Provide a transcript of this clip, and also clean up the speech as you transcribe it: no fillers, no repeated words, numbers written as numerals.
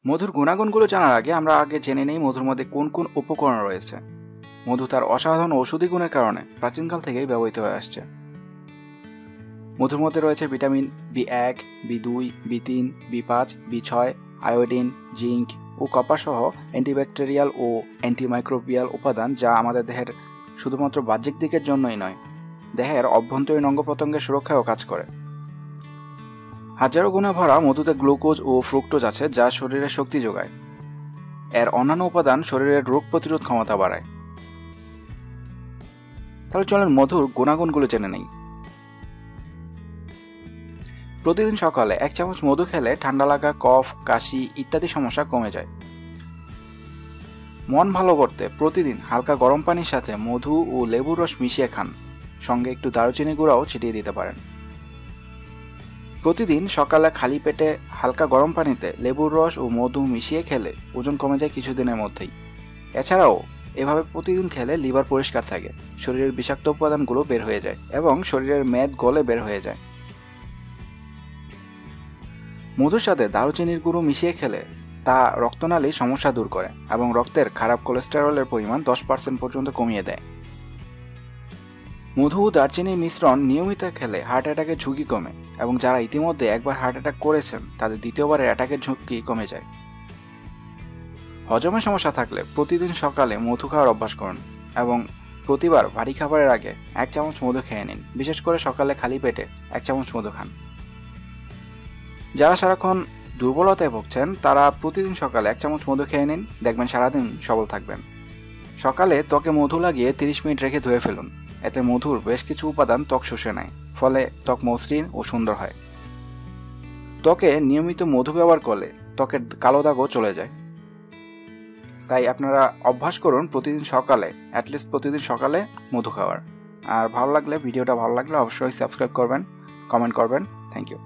মধুর গুণাগুণগুলো জানার আগে আমরা জেনে নেই মধুর মধ্যে কোন কোন উপকরণ রয়েছে। মধু তার অসাধারণ ঔষধি গুণের কারণে প্রাচীনকাল থেকেই ব্যবহৃত হয়ে আসছে। মধুর মধ্যে রয়েছে vitamin B1, B2, B3, B5, B6, iodine, zinc ও কপার সহ অ্যান্টিব্যাকটেরিয়াল ও অ্যান্টিমাইক্রোবিয়াল উপাদান, যা আমাদের দেহের শুধুমাত্র বাহ্যিক দিকের জন্যই নয়, দেহের অভ্যন্তরীণ অঙ্গ প্রত্যঙ্গের সুরক্ষায়ও কাজ করে। হাজারো গুণে ভরা মধুতে গ্লুকোজ ও ফ্রুক্টোজ আছে, যা শরীরে শক্তি যোগায়। এর অন্যান্য উপাদান শরীরের রোগ প্রতিরোধ ক্ষমতা বাড়ায়। তাহলে চলেন মধুর গুণাগুণগুলো জেনে নেই। প্রতিদিন সকালে 1 চামচ মধু খেলে ঠান্ডা লাগা, কফ, কাশি ইত্যাদি সমস্যা কমে যায়। মন ভালো করতে প্রতিদিন হালকা গরম পানির সাথে মধু ও লেবুর রস মিশিয়ে খান, সঙ্গে একটু দারুচিনি গুঁড়াও ছিটিয়ে দিতে পারেন। প্রতিদিন সকালে খালি পেটে হালকা গরম পানিতে লেবুর রস ও মধু মিশিয়ে খেলে ওজন কমে যায় কিছুদিনের মধ্যেই। এছাড়াও এভাবে প্রতিদিন খেলে লিভার পরিষ্কার থাকে, শরীরের বিষাক্ত উপাদানগুলো বের হয়ে যায় এবং শরীরের মেদ গলে বের হয়ে যায়। মধুর সাথে দারুচিনির গুঁড়ো মিশিয়ে খেলে তা রক্তনালীর সমস্যা দূর করে এবং রক্তের খারাপ কোলেস্টেরলের পরিমাণ 10% পর্যন্ত কমিয়ে দেয়। মধু ও দারচিনির মিশ্রণ নিয়মিত খেলে হার্ট অ্যাটাকের ঝুঁকি কমে এবং যারা ইতিমধ্যে একবার হার্ট অ্যাটাক করেছেন তাদের দ্বিতীয়বারের অ্যাটাকের ঝুঁকি কমে যায়। হজমের সমস্যা থাকলে প্রতিদিন সকালে মধু খাওয়ার অভ্যাস করুন এবং প্রতিবার ভারী খাবারের আগে 1 চামচ মধু খেয়ে নিন। বিশেষ করে সকালে খালি পেটে 1 চামচ মধু খান। যারা সারাক্ষণ দুর্বলতায় ভুগছেন তারা প্রতিদিন সকালে 1 চামচ মধু খেয়ে নিন, দেখবেন সারাদিন সবল থাকবেন। সকালে ত্বকে মধু লাগিয়ে 30 মিনিট রেখে ধুয়ে ফেলুন। এতে মধুর বেশ কিছু উপাদান ত্বক শুষে নেয়, ফলে ত্বক মসৃণ ও সুন্দর হয়। ত্বকে নিয়মিত মধু ব্যবহার করলে ত্বকের কালো দাগও চলে যায়। তাই আপনারা অভ্যাস করুন প্রতিদিন সকালে, অ্যাটলিস্ট প্রতিদিন সকালে মধু খাওয়ার। আর ভিডিওটা ভালো লাগলে অবশ্যই সাবস্ক্রাইব করবেন, কমেন্ট করবেন। Thank you.